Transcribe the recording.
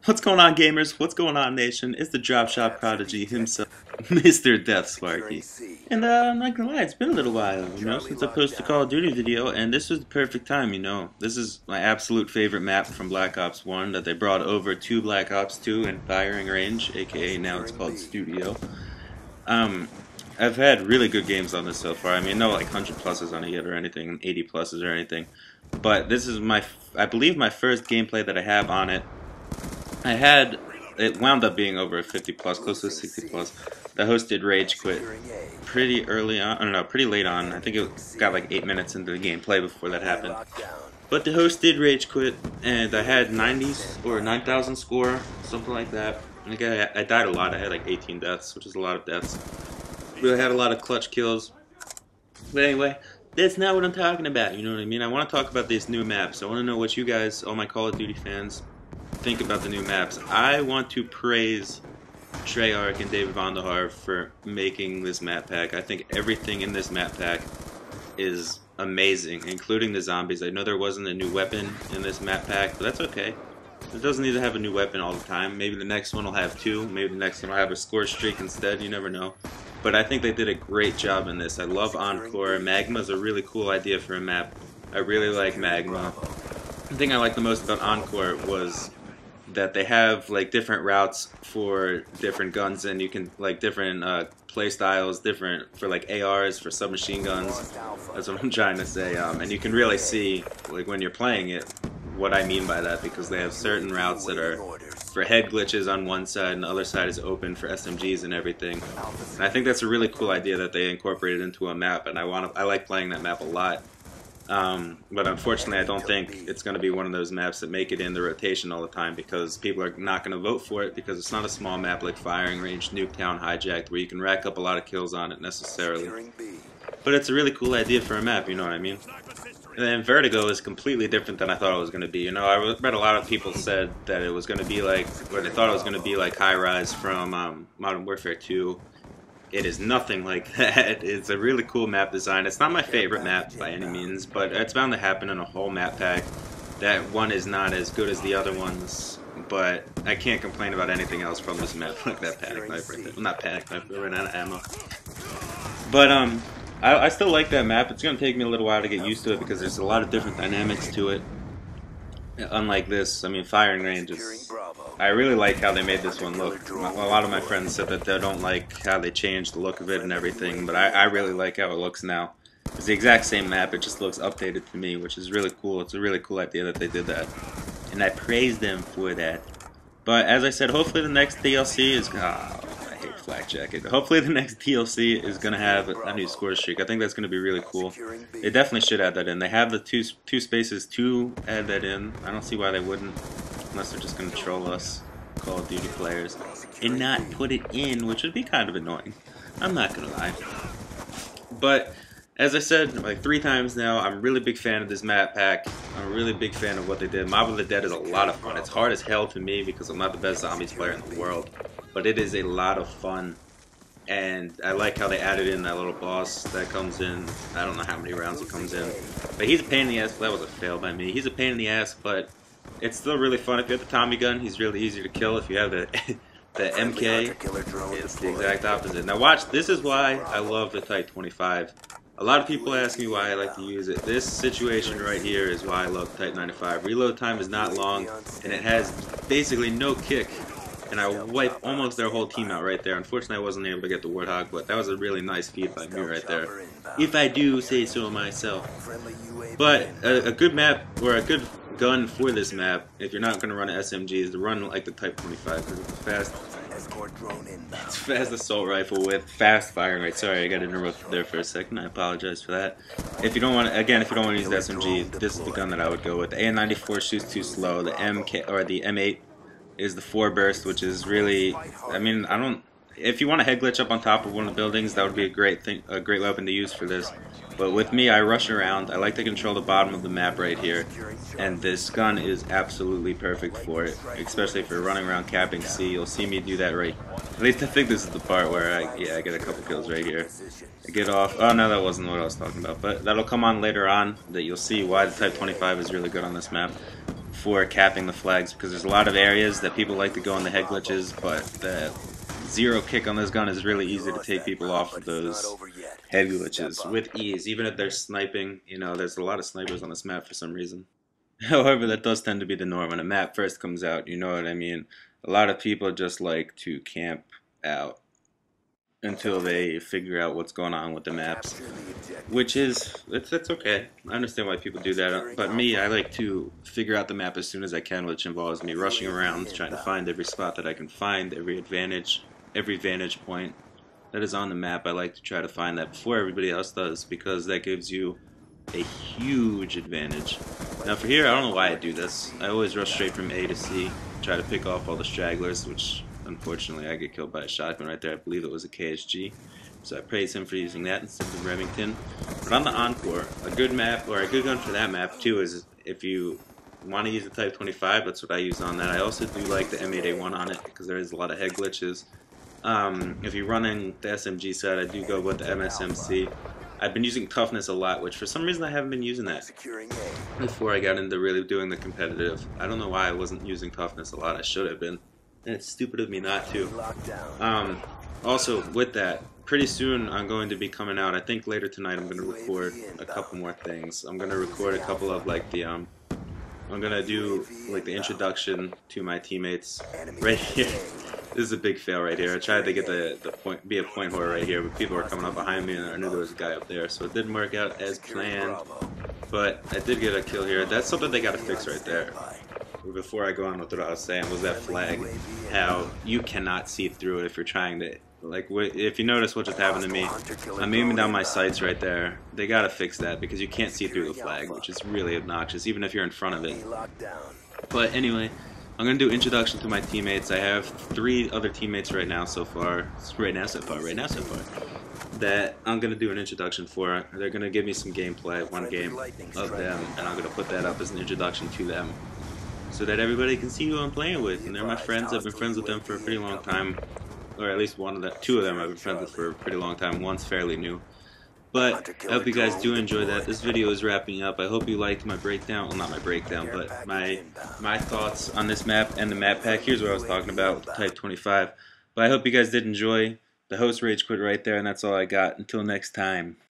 What's going on, gamers? What's going on, nation? It's the Drop Shot Prodigy himself, Mr. Death Sparky. And I'm not gonna lie, it's been a little while, since I posted a Call of Duty video, and this was the perfect time, This is my absolute favorite map from Black Ops 1 that they brought over to Black Ops 2 in firing range, aka now it's called Studio. I've had really good games on this so far. I mean, no like 100 pluses on it yet or anything, 80 pluses or anything. But this is I believe my first gameplay that I have on it. It wound up being over 50 plus, close to 60 plus. The host did rage quit pretty early on, I don't know, pretty late on. I think it got like 8 minutes into the gameplay before that happened. But the host did rage quit, and I had 90s or 9,000 score, something like that. I think I died a lot. I had like 18 deaths, which is a lot of deaths. Really had a lot of clutch kills. But anyway, that's not what I'm talking about, you know what I mean? I want to talk about these new maps. I want to know what you guys, all my Call of Duty fans, think about the new maps. I want to praise Treyarch and David Vonderhaar for making this map pack. I think everything in this map pack is amazing, including the zombies. I know there wasn't a new weapon in this map pack, but that's okay. It doesn't need to have a new weapon all the time. Maybe the next one will have two. Maybe the next one will have a score streak instead. You never know. But I think they did a great job in this. I love Encore. Magma is a really cool idea for a map. I really like Magma. The thing I liked the most about Encore was that they have like different routes for different guns, and you can like different play styles, different for like ARs, for submachine guns. That's what I'm trying to say. And you can really see like when you're playing it what I mean by that, because they have certain routes that are for head glitches on one side and the other side is open for SMGs and everything. And I think that's a really cool idea that they incorporated into a map, and I like playing that map a lot. But unfortunately, I don't think it's going to be one of those maps that make it in the rotation all the time, because people are not going to vote for it, because it's not a small map like Firing Range, Nuketown, Hijacked, where you can rack up a lot of kills on it necessarily. But it's a really cool idea for a map, you know what I mean? And then Vertigo is completely different than I thought it was going to be. I read a lot of people said that it was going to be like, or they thought it was going to be like High Rise from Modern Warfare 2. It is nothing like that. It's a really cool map design. It's not my favorite map by any means, but it's bound to happen in a whole map pack. That one is not as good as the other ones, but I can't complain about anything else from this map, like that panic knife right there. Well, not panic knife, we're running out of ammo. But I still like that map. It's going to take me a little while to get used to it, because there's a lot of different dynamics to it. Unlike this, I mean, Firing Range is... I really like how they made this one look. A lot of my friends said that they don't like how they changed the look of it and everything, but I really like how it looks now. It's the exact same map, it just looks updated to me, which is really cool. It's a really cool idea that they did that, and I praise them for that. But as I said, hopefully the next DLC is... I hate Flak Jacket. Hopefully the next DLC is going to have a new score streak. I think that's going to be really cool. They definitely should add that in. They have the two spaces to add that in. I don't see why they wouldn't. Unless they're just going to troll us, Call of Duty players, and not put it in, which would be kind of annoying. I'm not going to lie. But, as I said like 3 times now, I'm a really big fan of this map pack. I'm a really big fan of what they did. Mob of the Dead is a lot of fun. It's hard as hell to me because I'm not the best zombies player in the world. But it is a lot of fun. And I like how they added in that little boss that comes in. I don't know how many rounds he comes in. But he's a pain in the ass. That was a fail by me. He's a pain in the ass, but... it's still really fun. If you have the Tommy gun, he's really easy to kill. If you have the MK, it's the exact opposite. Now watch, this is why I love the Type 25. A lot of people ask me why I like to use it. This situation right here is why I love Type 95. Reload time is not long, and it has basically no kick. And I wipe almost their whole team out right there. Unfortunately, I wasn't able to get the Warthog, but that was a really nice feed by me right there. If I do say so myself. But a good map, or a good gun for this map, if you're not going to run an SMG, is to run like the Type 25, because it's a fast assault rifle with fast firing rate. Sorry, I got interrupted there for a second. I apologize for that. If you don't want to, again, if you don't want to use the SMG, this is the gun that I would go with. The AN-94 shoots too slow. The MK or the M8 is the 4 burst, which is really, I mean, I don't. If you want a head glitch up on top of one of the buildings, that would be a great weapon to use for this. But with me, I rush around. I like to control the bottom of the map right here, and this gun is absolutely perfect for it. Especially if you're running around capping C, you'll see me do that right. At least I think this is the part where I get a couple kills right here. I get off. Oh no, that wasn't what I was talking about. But that'll come on later on. That you'll see why the Type 25 is really good on this map. for capping the flags, because there's a lot of areas that people like to go on the head glitches, but the zero kick on this gun is really easy to take people off of those head glitches with ease. Even if they're sniping, you know, there's a lot of snipers on this map for some reason. However, that does tend to be the norm. When a map first comes out, you know what I mean? A lot of people just like to camp out until they figure out what's going on with the maps, which is, that's okay. I understand why people do that, but me, I like to figure out the map as soon as I can, which involves me rushing around, trying to find every spot that I can find, every vantage point that is on the map. I like to try to find that before everybody else does, because that gives you a huge advantage. Now for here, I don't know why I do this. I always rush straight from A to C, try to pick off all the stragglers, which unfortunately I get killed by a shotgun right there. I believe it was a KSG, so I praise him for using that instead of Remington. But on the Encore, a good map, or a good gun for that map too, is if you want to use the Type 25, that's what I use on that. I also do like the M8A1 on it, because there is a lot of head glitches. If you're running the SMG side, I do go with the MSMC. I've been using toughness a lot, which for some reason I haven't been using that before I got into really doing the competitive. I don't know why I wasn't using toughness a lot. I should have been. And it's stupid of me not to. Also, with that, pretty soon I'm going to be coming out. I think later tonight I'm going to record a couple more things. I'm going to record a couple of like the I'm going to do like the introduction to my teammates right here. This is a big fail right here. I tried to get the point, be a point whore right here, but people were coming up behind me and I knew there was a guy up there, so it didn't work out as planned. But I did get a kill here. That's something they got to fix right there. Before I go on with what I was saying, was that flag, how you cannot see through it if you're trying to, like, if you notice what just happened to me, I'm aiming down my sights right there. They gotta fix that, because you can't see through the flag, which is really obnoxious, even if you're in front of it. But anyway, I'm gonna do introduction to my teammates. I have 3 other teammates right now so far, that I'm gonna do an introduction for. They're gonna give me some gameplay, 1 game of them, and I'm gonna put that up as an introduction to them, so that everybody can see who I'm playing with. And they're my friends. I've been friends with them for a pretty long time, or at least 2 of them I've been friends with for a pretty long time. One's fairly new. But I hope you guys do enjoy that. This video is wrapping up. I hope you liked my breakdown. Well, not my breakdown, but my thoughts on this map and the map pack. Here's what I was talking about with the Type 25. But I hope you guys did enjoy. The host rage quit right there, and that's all I got. Until next time.